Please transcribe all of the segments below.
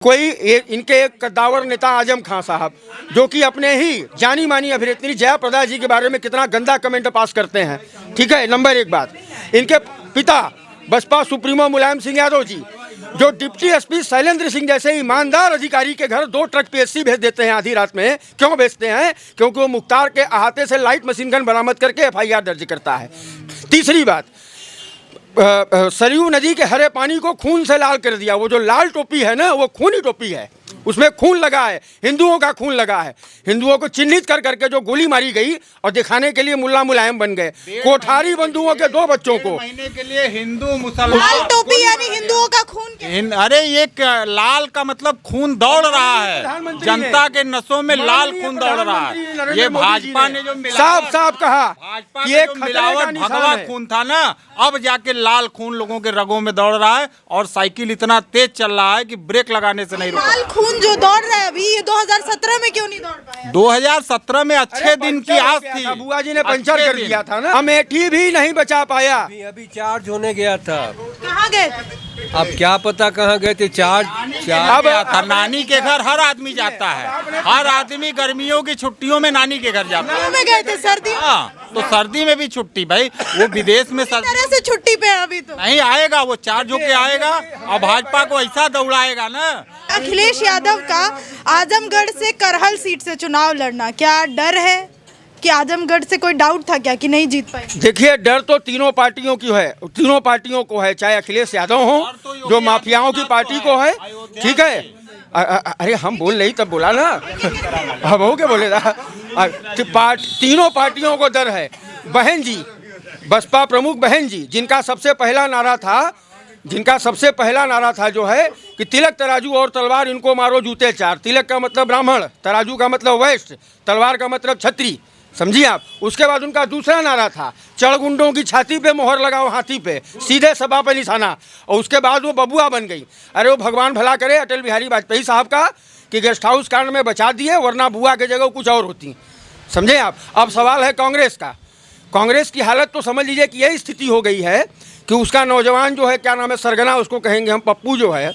इनके एक कद्दावर नेता आजम खान साहब, जो कि अपने ही जानी मानी अभिनेत्री जया प्रदा जी के बारे में कितना गंदा कमेंट पास करते हैं। ठीक है, नंबर एक बात, इनके पिता बसपा सुप्रीमो मुलायम सिंह यादव जी, जो डिप्टी एसपी शैलेंद्र सिंह जैसे ईमानदार अधिकारी के घर 2 ट्रक पीएससी भेज देते हैं आधी रात में। क्यों भेजते हैं? क्योंकि वो मुख्तार के अहाते से लाइट मशीन गन बरामद करके एफआईआर दर्ज करता है। तीसरी बात, सरयू नदी के हरे पानी को खून से लाल कर दिया। वो जो लाल टोपी है ना, वो खूनी टोपी है, उसमें खून लगा है, हिंदुओं का खून लगा है। हिंदुओं को चिन्हित कर करके जो गोली मारी गई और दिखाने के लिए मुल्ला मुलायम बन गए। कोठारी बंधुओं के 2 बच्चों को महीने के लिए हिंदू मुसलमान लाल टोपी यानी हिंदुओं का खून अरे ये लाल का मतलब खून दौड़ रहा है, जनता के नसों में लाल खून दौड़ रहा है। ये भाजपा ने जो साफ साफ कहा भाजपा कि एक मिलावट भगवा खून था ना, अब जाके लाल खून लोगों के रगों में दौड़ रहा है और साइकिल इतना तेज चल रहा है कि ब्रेक लगाने से नहीं रुका। लाल खून जो दौड़ रहा है अभी, ये 2017 में क्यों नहीं दौड़ पाया? 2017 में अच्छे दिन की आस थी, बुआ जी ने पंचर कर दिया था ना, अमेठी भी नहीं बचा पाया। अभी चार्ज होने गया था। कहाँ गए? अब क्या पता कहाँ गए थे। चार्ज अब था नानी के घर हर आदमी जाता है, हर आदमी गर्मियों की छुट्टियों में नानी के घर जाता है। में गए थे सर्दी? हाँ, तो सर्दी में भी छुट्टी भाई, वो विदेश में तरह से छुट्टी पे है अभी तो नहीं आएगा, वो चार्ज होके आएगा और भाजपा को ऐसा दौड़ाएगा ना। अखिलेश यादव का आजमगढ़ से करहल सीट से चुनाव लड़ना, क्या डर है कि आजमगढ़ से कोई डाउट था क्या कि नहीं जीत पाए? देखिए, डर तो तीनों पार्टियों की है, तीनों पार्टियों को है, चाहे अखिलेश यादव हो जो माफियाओं की पार्टी को है। ठीक है, अरे हम बोल रही तब बोला ना, हम हो के बोले था। तीनों पार्टियों को डर है। बहन जी, बसपा प्रमुख बहन जी, जिनका सबसे पहला नारा था जो है कि तिलक तराजू और तलवार इनको मारो जूते 4। तिलक का मतलब ब्राह्मण, तराजू का मतलब वैश्य, तलवार का मतलब छत्री, समझिए आप। उसके बाद उनका दूसरा नारा था चढ़गुंडों की छाती पे मोहर लगाओ हाथी पे, सीधे सभा पे निशाना। और उसके बाद वो बबुआ बन गई। अरे वो भगवान भला करे अटल बिहारी वाजपेयी साहब का कि गेस्ट हाउस कांड में बचा दिए, वरना बुआ की जगह कुछ और होती, समझे आप। अब सवाल है कांग्रेस का। कांग्रेस की हालत तो समझ लीजिए कि यही स्थिति हो गई है कि उसका नौजवान जो है, क्या नाम है, सरगना उसको कहेंगे हम, पप्पू जो है,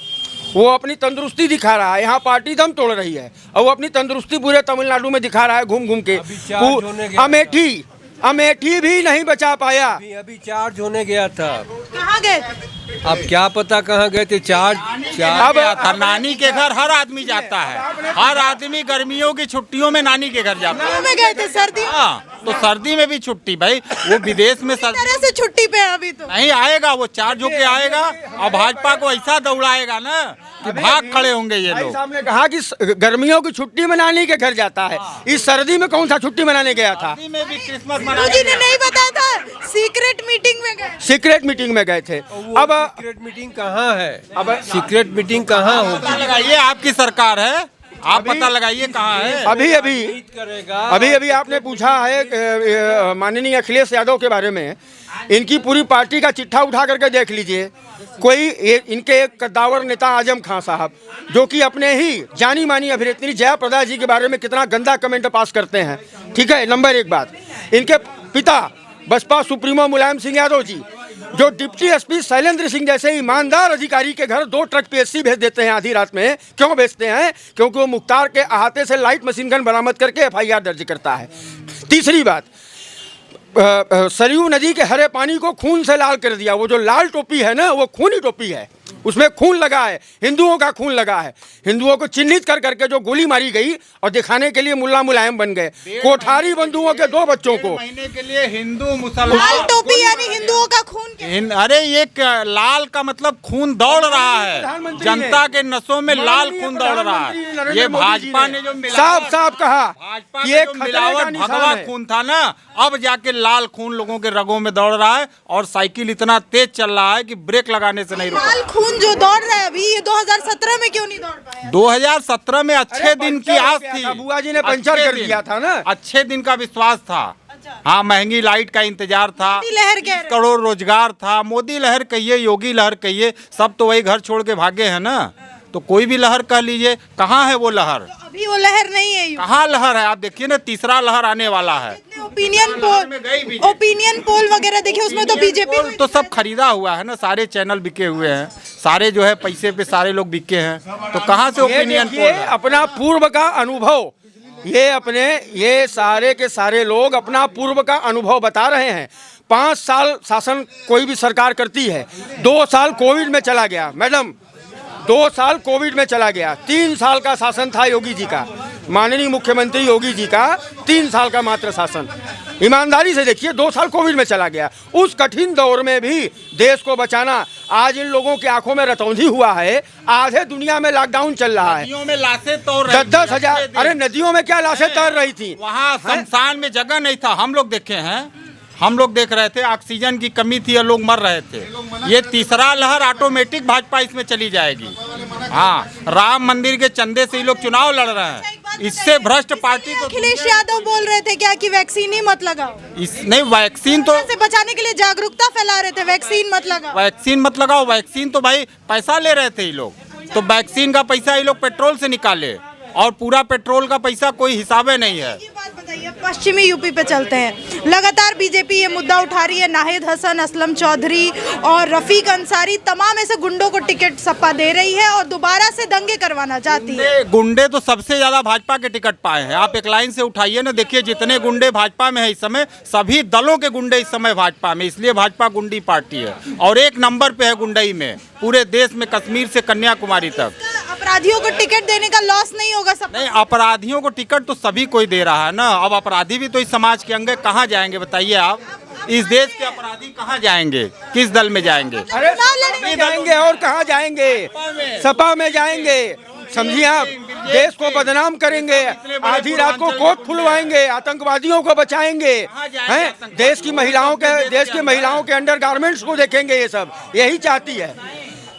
वो अपनी तंदुरुस्ती दिखा रहा है। यहाँ पार्टी दम तोड़ रही है और वो अपनी तंदुरुस्ती पूरे तमिलनाडु में दिखा रहा है घूम घूम के। अमेठी भी नहीं बचा पाया। अभी चार्ज होने गया था। कहाँ गए? अब क्या पता कहाँ गए थे। चार्ज अब था नानी के घर हर आदमी जाता है, हर आदमी गर्मियों की छुट्टियों में नानी के घर जाता है। में गए थे सर्दी? हाँ, तो सर्दी में भी छुट्टी भाई, वो विदेश में तरह से छुट्टी पे है अभी तो नहीं आएगा, वो चार्ज होके आएगा और भाजपा को ऐसा दौड़ाएगा ना कि भाग खड़े होंगे ये लोग। साहब ने कहा कि गर्मियों की छुट्टी में नानी के घर जाता है, इस सर्दी में कौन सा छुट्टी मनाने गया था? सर्दी में भी क्रिसमस मुझे नहीं बताया था, सीक्रेट मीटिंग में गए। सीक्रेट मीटिंग में गए थे। अब सीक्रेट मीटिंग कहाँ है? अब सीक्रेट मीटिंग कहाँ होगी? लगाइए, आपकी सरकार है, आप पता लगाइए कहाँ है। अभी आपने पूछा है माननीय अखिलेश यादव के बारे में। इनकी पूरी पार्टी का चिट्ठा उठा करके देख लीजिए। इनके एक कद्दावर नेता आजम खान साहब, जो कि अपने ही जानी मानी अभिनेत्री जया प्रदा जी के बारे में कितना गंदा कमेंट पास करते हैं। ठीक है, नंबर एक बात, इनके पिता बसपा सुप्रीमो मुलायम सिंह यादव जी, जो डिप्टी एसपी शैलेंद्र सिंह जैसे ईमानदार अधिकारी के घर 2 ट्रक पीएससी भेज देते हैं आधी रात में। क्यों भेजते हैं? क्योंकि वो मुख्तार के अहाते से लाइट मशीन गन बरामद करके एफआईआर दर्ज करता है। तीसरी बात, सरयू नदी के हरे पानी को खून से लाल कर दिया। वो जो लाल टोपी है ना, वो खूनी टोपी है, उसमें खून लगा है, हिंदुओं का खून लगा है। हिंदुओं को चिन्हित कर करके जो गोली मारी गई और दिखाने के लिए मुल्ला मुलायम बन गए। कोठारी बंधुओं के 2 बच्चों को महीने के लिए हिंदू मुसलमान लाल टोपी यानी हिंदुओं का खून अरे ये लाल का मतलब खून दौड़ रहा है, जनता के नसों में लाल खून दौड़ रहा है। ये भाजपा ने जो साफ कहा कि एक मिलावट भगवा खून था ना, अब जाके लाल खून लोगों के रगों में दौड़ रहा है और साइकिल इतना तेज चल रहा है कि ब्रेक लगाने से नहीं रुका। लाल खून जो दौड़ रहा है अभी, ये 2017 में क्यों नहीं दौड़ पाया? 2017 में अच्छे दिन की आस थी, बुआ जी ने पंचर कर दिया था ना, अच्छे दिन का विश्वास था। हाँ, महंगी लाइट का इंतजार था, लहर करोड़ रोजगार था। मोदी लहर कहिए, योगी लहर कहिए, सब तो वही घर छोड़ के भागे हैं ना। तो कोई भी लहर कह लीजिए, कहाँ है वो लहर? तो अभी वो लहर नहीं है। कहाँ लहर है? आप देखिए ना, तीसरा लहर आने वाला है। ओपिनियन पोल वगैरह देखिए, उसमें तो बीजेपी तो सब खरीदा हुआ है ना, सारे चैनल बिके हुए हैं, सारे जो है पैसे पे सारे लोग बिके हैं, तो कहाँ से ये ओपिनियन देखिए पोल है? अपना पूर्व का अनुभव, ये सारे के सारे लोग अपना पूर्व का अनुभव बता रहे हैं। 5 साल शासन कोई भी सरकार करती है, 2 साल कोविड में चला गया मैडम, 2 साल कोविड में चला गया, 3 साल का शासन था योगी जी का, माननीय मुख्यमंत्री योगी जी का 3 साल का मात्र शासन। ईमानदारी से देखिए 2 साल कोविड में चला गया। उस कठिन दौर में भी देश को बचाना, आज इन लोगों की आंखों में रतौंधी हुआ है। आधे दुनिया में लॉकडाउन चल रहा है, नदियों में लाशें तैर रही थी, 10-10 हजार, अरे नदियों में क्या लाशें तैर रही थी, वहाँ शमशान में जगह नहीं था। हम लोग देखे हैं, हम लोग देख रहे थे, ऑक्सीजन की कमी थी और लोग मर रहे थे। ये तीसरा लहर ऑटोमेटिक भाजपा इसमें चली जाएगी। हाँ, राम मंदिर के चंदे से ये लोग चुनाव लड़ रहे हैं, इससे भ्रष्ट पार्टी को। अखिलेश यादव बोल रहे थे क्या कि वैक्सीन ही मत लगाओ, नहीं वैक्सीन तो, से बचाने के लिए जागरूकता फैला रहे थे, वैक्सीन मत लगाओ। वैक्सीन मत लगाओ, वैक्सीन तो भाई पैसा ले रहे थे ये लोग, तो वैक्सीन का पैसा ये लोग पेट्रोल से निकाले, और पूरा पेट्रोल का पैसा कोई हिसाबे नहीं है। ये बात बताइए, पश्चिमी यूपी पे चलते हैं, लगातार बीजेपी ये मुद्दा उठा रही है, नाहिद हसन, असलम चौधरी और रफीक अंसारी, तमाम ऐसे गुंडों को टिकट सपा दे रही है और दोबारा से दंगे करवाना चाहती है। गुंडे तो सबसे ज्यादा भाजपा के टिकट पाए हैं। आप एक लाइन से उठाइए ना, देखिए जितने गुंडे भाजपा में है इस समय, सभी दलों के गुंडे इस समय भाजपा में, इसलिए भाजपा गुंडी पार्टी है और 1 नंबर पे है गुंडई में, पूरे देश में, कश्मीर से कन्याकुमारी तक। अपराधियों को टिकट देने का लॉस नहीं होगा सब? नहीं, अपराधियों को टिकट तो सभी कोई दे रहा है ना। अब अपराधी भी तो इस समाज के अंग है, कहाँ जाएंगे बताइए आप? इस देश के अपराधी कहाँ जाएंगे, किस दल में जाएंगे? अरे नहीं जाएंगे और कहाँ जाएंगे, सपा में जाएंगे, समझिए आप, देश को बदनाम करेंगे, आधी रात को कोट खुलवाएंगे, आतंकवादियों को बचाएंगे, हैं, देश की महिलाओं के अंडरगारमेंट्स को देखेंगे, ये सब यही चाहती है।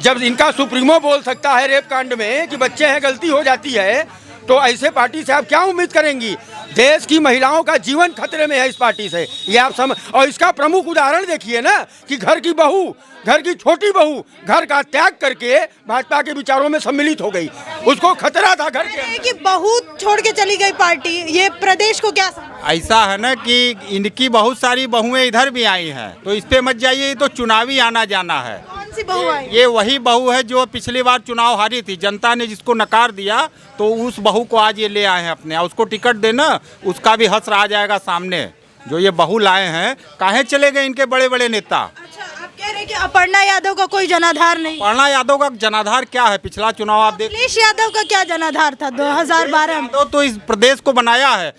जब इनका सुप्रीमो बोल सकता है रेप कांड में कि बच्चे हैं, गलती हो जाती है, तो ऐसे पार्टी से आप क्या उम्मीद करेंगी? देश की महिलाओं का जीवन खतरे में है इस पार्टी से, ये आप समझ। और इसका प्रमुख उदाहरण देखिए ना कि घर की बहू, घर की छोटी बहू घर का त्याग करके भाजपा के विचारों में सम्मिलित हो गई, उसको खतरा था घर के कि बहू छोड़ के चली गई पार्टी, ये प्रदेश को क्या? ऐसा है ना कि इनकी बहुत सारी बहुएं इधर भी आई हैं, तो इस पे मत जाइए, ये तो चुनावी आना जाना है। कौन सी बहू आई? ये वही बहू है जो पिछली बार चुनाव हारी थी, जनता ने जिसको नकार दिया, तो उस बहू को आज ये ले आए हैं अपने, उसको टिकट देना, उसका भी हश्र आ जाएगा सामने। जो ये बहू लाए हैं, काहे चले गए इनके बड़े बड़े नेता? अच्छा, आप कह रहे हैं कि अपर्णा यादव का कोई जनाधार नहीं? अपर्णा यादव का जनाधार क्या है? पिछला चुनाव आप देख, अखिलेश यादव का क्या जनाधार था 2012 में? तो इस प्रदेश को बनाया है।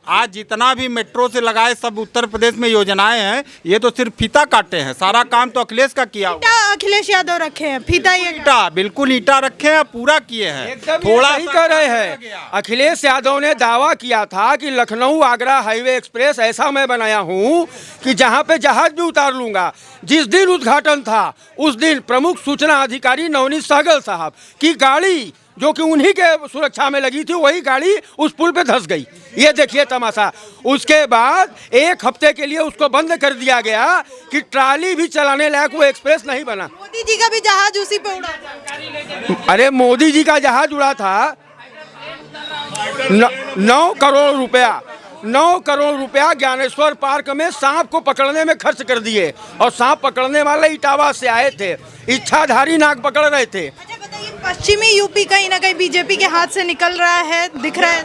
आज जितना भी मेट्रो से लगाए सब उत्तर प्रदेश में योजनाएं हैं, ये तो सिर्फ फीता काटे हैं, सारा काम तो अखिलेश का किया हुआ। ईटा अखिलेश यादव रखे हैं, फीता ये ईटा, बिल्कुल ईटा रखे हैं, पूरा किए हैं। एकदम थोड़ा ही कर रहे हैं। अखिलेश यादव ने दावा किया था कि लखनऊ आगरा हाईवे एक्सप्रेस ऐसा मैं बनाया हूं कि जहां पे जहाज भी उतार लूंगा। जिस दिन उद्घाटन था उस दिन प्रमुख सूचना अधिकारी नवनीत सहगल साहब की गाड़ी, जो कि उन्हीं के सुरक्षा में लगी थी, वही गाड़ी उस पुल पे धंस गई। ये देखिए तमाशा। उसके बाद 1 हफ्ते के लिए उसको बंद कर दिया गया कि ट्राली भी चलाने लायक वो एक्सप्रेस नहीं बना। मोदी जी का भी जहाज उसी पे उड़ा था। अरे मोदी जी का जहाज उड़ा था, 9 करोड़ रुपया 9 करोड़ रुपया ज्ञानेश्वर पार्क में सांप को पकड़ने में खर्च कर दिए, और सांप पकड़ने वाले इटावा से आए थे, इच्छाधारी नाग पकड़ रहे थे। अच्छा बताइए, पश्चिमी यूपी कहीं ना कहीं बीजेपी के हाथ से निकल रहा है, दिख रहा है?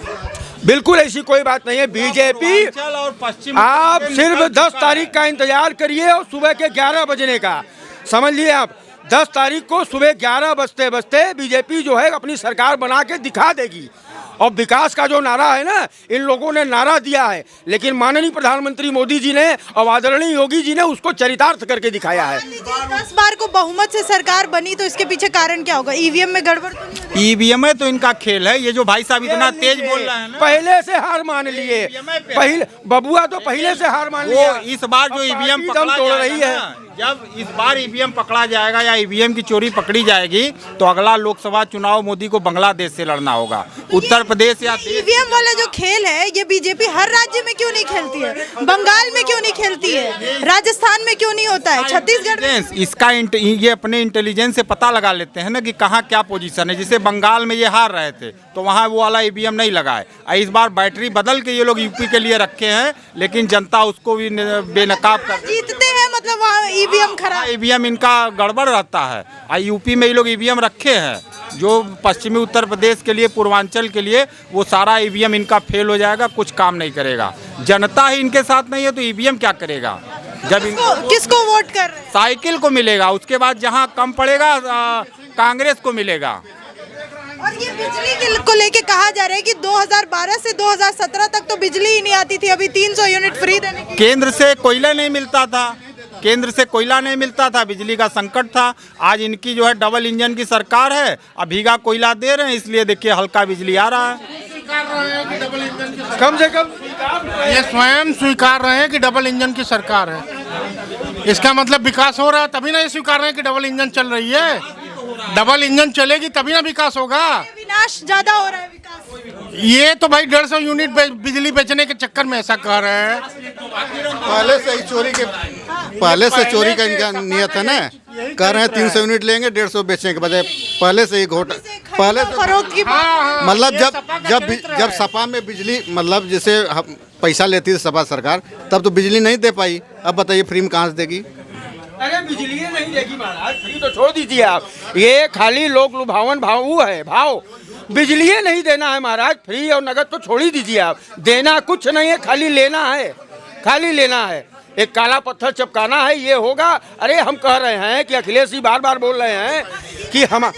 बिल्कुल ऐसी कोई बात नहीं है। बीजेपी, और पश्चिम, आप सिर्फ 10 तारीख का इंतजार करिए और सुबह के 11 बजने का, समझ लिए आप। 10 तारीख को सुबह 11 बजते बजते बीजेपी जो है अपनी सरकार बना के दिखा देगी। और विकास का जो नारा है ना, इन लोगों ने नारा दिया है, लेकिन माननीय प्रधानमंत्री मोदी जी ने और आदरणीय योगी जी ने उसको चरितार्थ करके दिखाया है। 10 बार को बहुमत से सरकार बनी, तो इसके पीछे कारण क्या होगा? ईवीएम में गड़बड़ तो नहीं होगी? ईवीएम में तो इनका खेल है। ये जो भाई साहब इतना तेज बोल रहे हैं ना, पहले से हार मान लिए, पहले बबुआ तो पहले से हार मान लिया। इस बार जो ईवीएम पकड़ा तोड़ रही है, जब इस बार ईवीएम पकड़ा जाएगा या ईवीएम की चोरी पकड़ी जाएगी, तो अगला लोकसभा चुनाव मोदी को बांग्लादेश से लड़ना होगा। उत्तर प्रदेश या ईवीएम वाला जो खेल है, ये बीजेपी हर राज्य में क्यों नहीं खेलती है? बंगाल में क्यों नहीं खेलती है? राजस्थान में क्यों नहीं होता है? छत्तीसगढ़ में? इसका ये अपने इंटेलिजेंस से पता लगा लेते हैं ना कि कहाँ क्या पोजीशन है। जैसे बंगाल में ये हार रहे थे, तो वहाँ वो वाला ईवीएम नहीं लगाए। इस बार बैटरी बदल के ये लोग यूपी के लिए रखे हैं, लेकिन जनता उसको भी बेनकाब कर जीतते हैं मतलब वहाँ ईवीएम खराब। ईवीएम इनका गड़बड़ रहता है। यूपी में ये लोग ईवीएम रखे हैं जो पश्चिमी उत्तर प्रदेश के लिए, पूर्वांचल के लिए, वो सारा ईवीएम इनका फेल हो जाएगा, कुछ काम नहीं करेगा। जनता ही इनके साथ नहीं है तो ईवीएम क्या करेगा? जब किसको वोट कर रहे हैं? साइकिल को मिलेगा, उसके बाद जहाँ कम पड़ेगा कांग्रेस को मिलेगा। और ये बिजली को लेके कहा जा रहा है कि 2012 से 2017 तक तो बिजली ही नहीं आती थी, अभी 300 यूनिट फ्री देने की। केंद्र से कोयला नहीं मिलता था, केंद्र से कोयला नहीं मिलता था, बिजली का संकट था। आज इनकी जो है डबल इंजन की सरकार है, अब भीगा कोयला दे रहे हैं, इसलिए देखिए हल्का बिजली आ रहा है। कम से कम ये स्वयं स्वीकार रहे हैं कि डबल इंजन की सरकार है। इसका मतलब विकास हो रहा है, तभी ना ये स्वीकार रहे हैं कि डबल इंजन चल रही है। डबल इंजन चलेगी तभी ना विकास होगा। विनाश ज्यादा हो रहा है विकास। ये तो भाई 150 यूनिट बिजली बेचने के चक्कर में ऐसा कह रहे हैं। पहले से चोरी का इनका नियत है ना। कह रहे हैं 300 यूनिट लेंगे, 150 बेचने के बजाय पहले से ही घोटा। पहले फरोख्त की मतलब जब सपा में बिजली, मतलब जैसे पैसा लेती थी सपा सरकार, तब तो बिजली नहीं दे पाई। अब बताइए फ्री में कहाँ से देगी? अरे बिजली नहीं देगी महाराज, फ्री तो छोड़ दीजिए आप। ये खाली लोक लुभावन भाव है, भाव। बिजली नहीं देना है महाराज, फ्री और नगद तो छोड़ ही दीजिए आप। देना कुछ नहीं है, खाली लेना है, खाली लेना है। एक काला पत्थर चिपकाना है, ये होगा। अरे हम कह रहे हैं कि अखिलेश जी बार बार बोल रहे हैं कि हम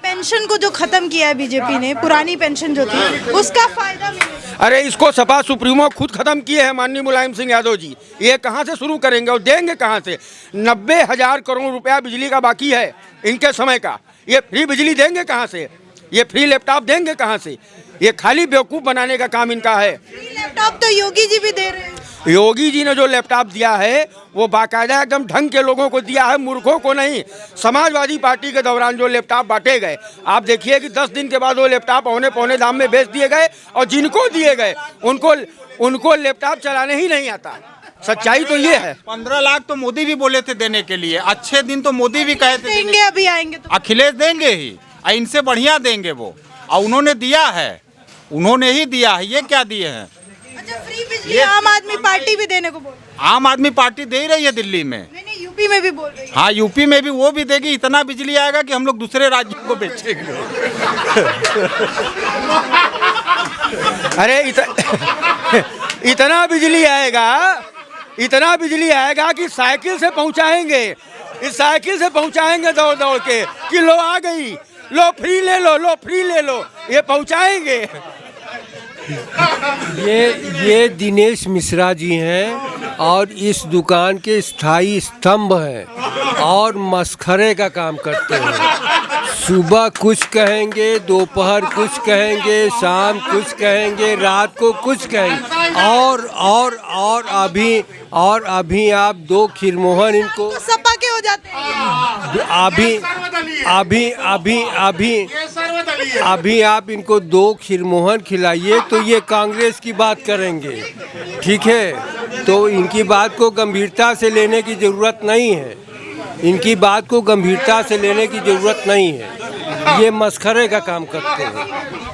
पेंशन को जो खत्म किया है बीजेपी ने, पुरानी पेंशन जो थी, उसका फायदा मिलेगा। अरे इसको सपा सुप्रीमो खुद खत्म किए हैं माननीय मुलायम सिंह यादव जी। ये कहाँ से शुरू करेंगे और देंगे कहाँ से? 90,000 करोड़ रुपया बिजली का बाकी है इनके समय का। ये फ्री बिजली देंगे कहाँ से? ये फ्री लैपटॉप देंगे कहाँ से? ये खाली बेवकूफ़ बनाने का काम इनका है। फ्री लैपटॉप तो योगी जी भी दे रहे हैं। योगी जी ने जो लैपटॉप दिया है वो बाकायदा एकदम ढंग के लोगों को दिया है, मूर्खों को नहीं। समाजवादी पार्टी के दौरान जो लैपटॉप बांटे गए, आप देखिए कि 10 दिन के बाद वो लैपटॉप औने पौने दाम में बेच दिए गए, और जिनको दिए गए उनको लैपटॉप चलाने ही नहीं आता। सच्चाई तो ये है। 15 लाख तो मोदी भी बोले थे देने के लिए, अच्छे दिन तो मोदी भी कहे थे देंगे, अभी आएंगे तो अखिलेश देंगे ही, इनसे बढ़िया देंगे वो, और उन्होंने दिया है, उन्होंने ही दिया है। ये क्या दिए हैं? अच्छा, फ्री बिजली आम आदमी पार्टी भी देने को बोल रही है। आम आदमी पार्टी दे ही रही है दिल्ली में। नहीं, यूपी में भी बोल रही है। हाँ, यूपी में भी वो भी देगी। इतना बिजली आएगा कि हम लोग दूसरे राज्यों को बेचेंगे। अरे इतना बिजली आएगा, इतना बिजली आएगा कि साइकिल से पहुंचाएंगे, इस साइकिल से पहुंचाएंगे दौड़ दौड़ के कि लो आ गई, लो फ्री ले लो, लो फ्री ले लो, ये पहुंचाएंगे। ये दिनेश मिश्रा जी हैं और इस दुकान के स्थायी स्तंभ हैं और मस्खरे का काम करते हैं। सुबह कुछ कहेंगे, दोपहर कुछ कहेंगे, शाम कुछ कहेंगे, रात को कुछ कहेंगे, और अभी आप 2 खीरमोहन इनको तो सपा के हो जाते हैं। अभी आप इनको 2 खीरमोहन खिलाइए तो ये कांग्रेस की बात करेंगे, ठीक है? तो इनकी बात को गंभीरता से लेने की ज़रूरत नहीं है, इनकी बात को गंभीरता से लेने की ज़रूरत नहीं है। ये मस्खरे का काम करते हैं।